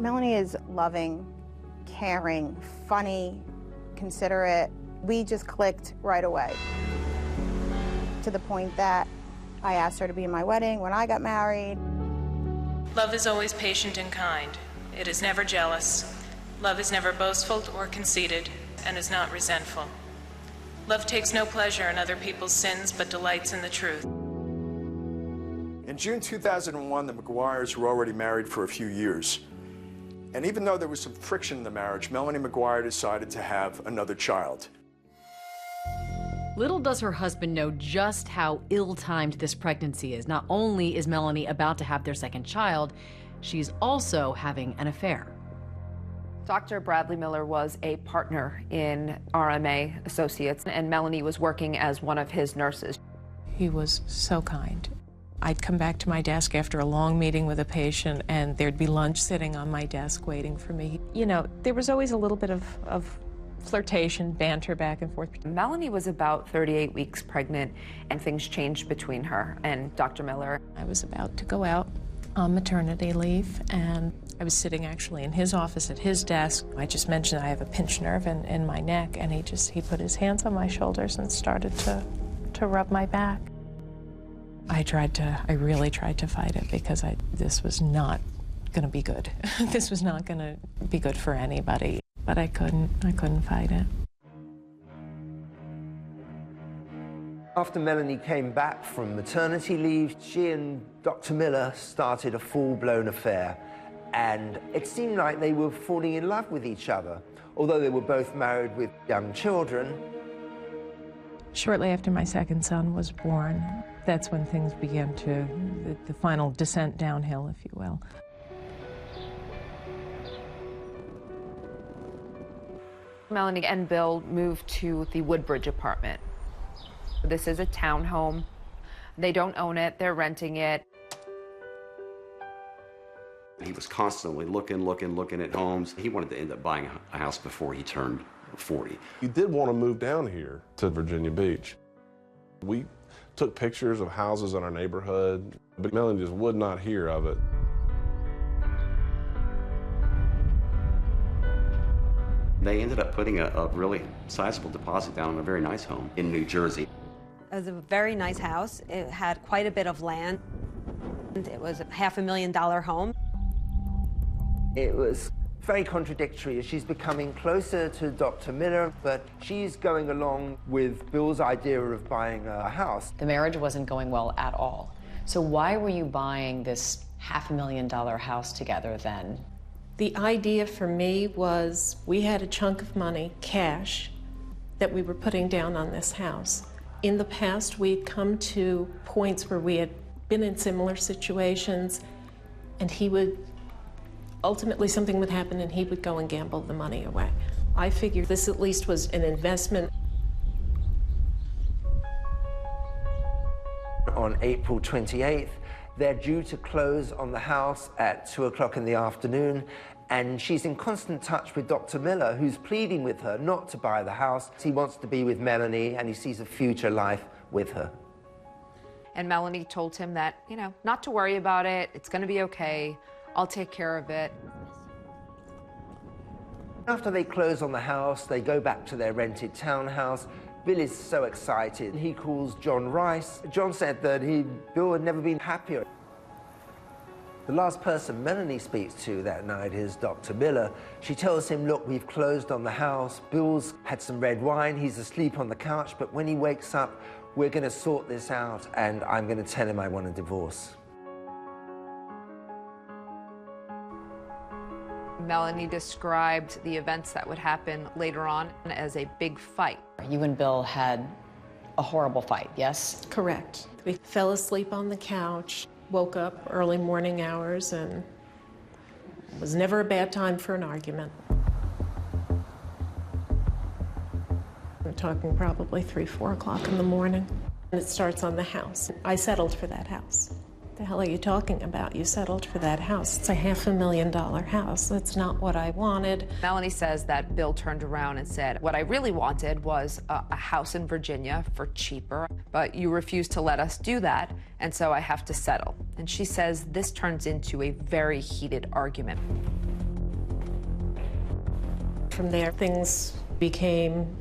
Melanie is loving, caring, funny, considerate. We just clicked right away, to the point that I asked her to be in my wedding when I got married. Love is always patient and kind. It is never jealous. Love is never boastful or conceited, and is not resentful. Love takes no pleasure in other people's sins, but delights in the truth. In June 2001, the McGuires were already married for a few years. And even though there was some friction in the marriage, Melanie McGuire decided to have another child. Little does her husband know just how ill-timed this pregnancy is. Not only is Melanie about to have their second child, she's also having an affair. Dr. Bradley Miller was a partner in RMA Associates, and Melanie was working as one of his nurses. He was so kind. I'd come back to my desk after a long meeting with a patient, and there'd be lunch sitting on my desk waiting for me. You know, there was always a little bit of flirtation, banter back and forth. Melanie was about 38 weeks pregnant, and things changed between her and Dr. Miller. I was about to go out on maternity leave, and I was sitting actually in his office at his desk. I just mentioned I have a pinched nerve in my neck, and he put his hands on my shoulders and started to rub my back. I really tried to fight it, because this was not gonna be good. This was not gonna be good for anybody, but I couldn't fight it. After Melanie came back from maternity leave, she and Dr. Miller started a full-blown affair, and it seemed like they were falling in love with each other, although they were both married with young children. Shortly after my second son was born, that's when things began the final descent downhill, if you will. Melanie and Bill moved to the Woodbridge apartment. This is a townhome. They don't own it, they're renting it. He was constantly looking at homes. He wanted to end up buying a house before he turned 40. He did want to move down here to Virginia Beach. We took pictures of houses in our neighborhood, but Melanie just would not hear of it. They ended up putting a really sizable deposit down on a very nice home in New Jersey. It was a very nice house. It had quite a bit of land. It was a $500,000 home. It was very contradictory as she's becoming closer to Dr. Miller, but she's going along with Bill's idea of buying a house. The marriage wasn't going well at all. So why were you buying this $500,000 house together then? The idea for me was we had a chunk of money, cash, that we were putting down on this house. In the past, we'd come to points where we had been in similar situations, and ultimately something would happen and he would go and gamble the money away. I figured this at least was an investment. On April 28th, they're due to close on the house at 2 o'clock in the afternoon, and she's in constant touch with Dr. Miller, who's pleading with her not to buy the house. He wants to be with Melanie, and he sees a future life with her. And Melanie told him that, you know, not to worry about it, it's gonna be okay, I'll take care of it. After they close on the house, they go back to their rented townhouse. Bill is so excited. He calls John Rice. John said that Bill had never been happier. The last person Melanie speaks to that night is Dr. Miller. She tells him, look, we've closed on the house. Bill's had some red wine. He's asleep on the couch, but when he wakes up, we're going to sort this out, and I'm going to tell him I want a divorce. Melanie described the events that would happen later on as a big fight. You and Bill had a horrible fight, yes? Correct. We fell asleep on the couch, woke up early morning hours, and it was never a bad time for an argument. We're talking probably 3, 4 o'clock in the morning. And it starts on the house. I settled for that house. What the hell are you talking about? You settled for that house. It's a $500,000 house. That's not what I wanted. Melanie says that Bill turned around and said, what I really wanted was a house in Virginia for cheaper, but you refused to let us do that, and so I have to settle. And she says this turns into a very heated argument. From there, things became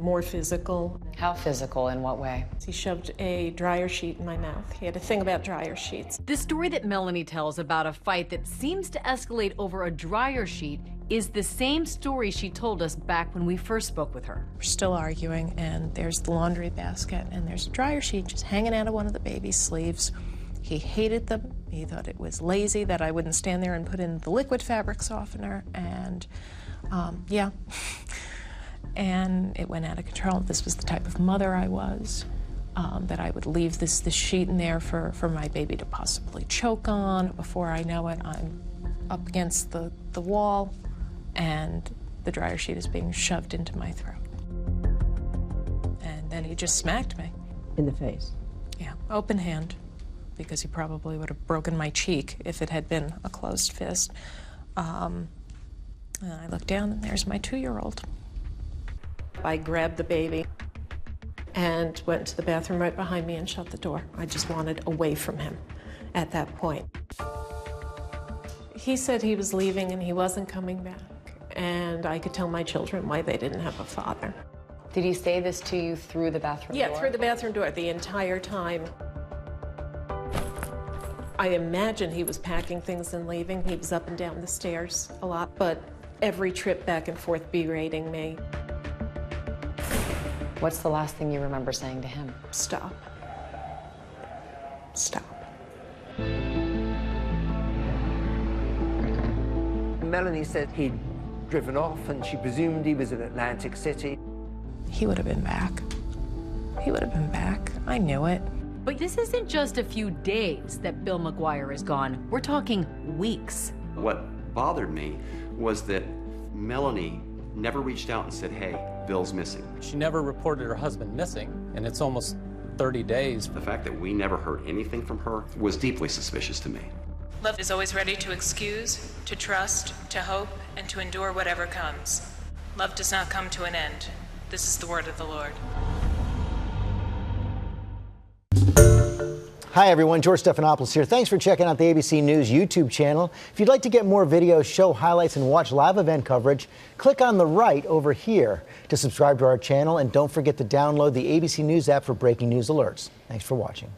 more physical. How physical? In what way? He shoved a dryer sheet in my mouth. He had a thing about dryer sheets. The story that Melanie tells about a fight that seems to escalate over a dryer sheet is the same story she told us back when we first spoke with her. We're still arguing, and there's the laundry basket, and there's a dryer sheet just hanging out of one of the baby's sleeves. He hated them. He thought it was lazy that I wouldn't stand there and put in the liquid fabric softener, and yeah. And it went out of control. This was the type of mother I was, that I would leave this sheet in there for my baby to possibly choke on. Before I know it, I'm up against the wall, and the dryer sheet is being shoved into my throat. And then he just smacked me. In the face? Yeah, open hand, because he probably would have broken my cheek if it had been a closed fist. And I looked down, and there's my 2-year-old. I grabbed the baby and went to the bathroom right behind me and shut the door. I just wanted away from him at that point. He said he was leaving and he wasn't coming back, and I could tell my children why they didn't have a father. Did he say this to you through the bathroom door? Yeah, through the bathroom door the entire time. I imagine he was packing things and leaving. He was up and down the stairs a lot, but every trip back and forth berating me. What's the last thing you remember saying to him? Stop. Stop. Melanie said he'd driven off and she presumed he was in Atlantic City. He would have been back. He would have been back. I knew it. But this isn't just a few days that Bill McGuire is gone. We're talking weeks. What bothered me was that Melanie never reached out and said, hey, Bill's missing. She never reported her husband missing, and it's almost 30 days. The fact that we never heard anything from her was deeply suspicious to me. Love is always ready to excuse, to trust, to hope, and to endure whatever comes. Love does not come to an end. This is the word of the Lord. Hi everyone, George Stephanopoulos here. Thanks for checking out the ABC News YouTube channel. If you'd like to get more videos, show highlights, and watch live event coverage, click on the right over here to subscribe to our channel, and don't forget to download the ABC News app for breaking news alerts. Thanks for watching.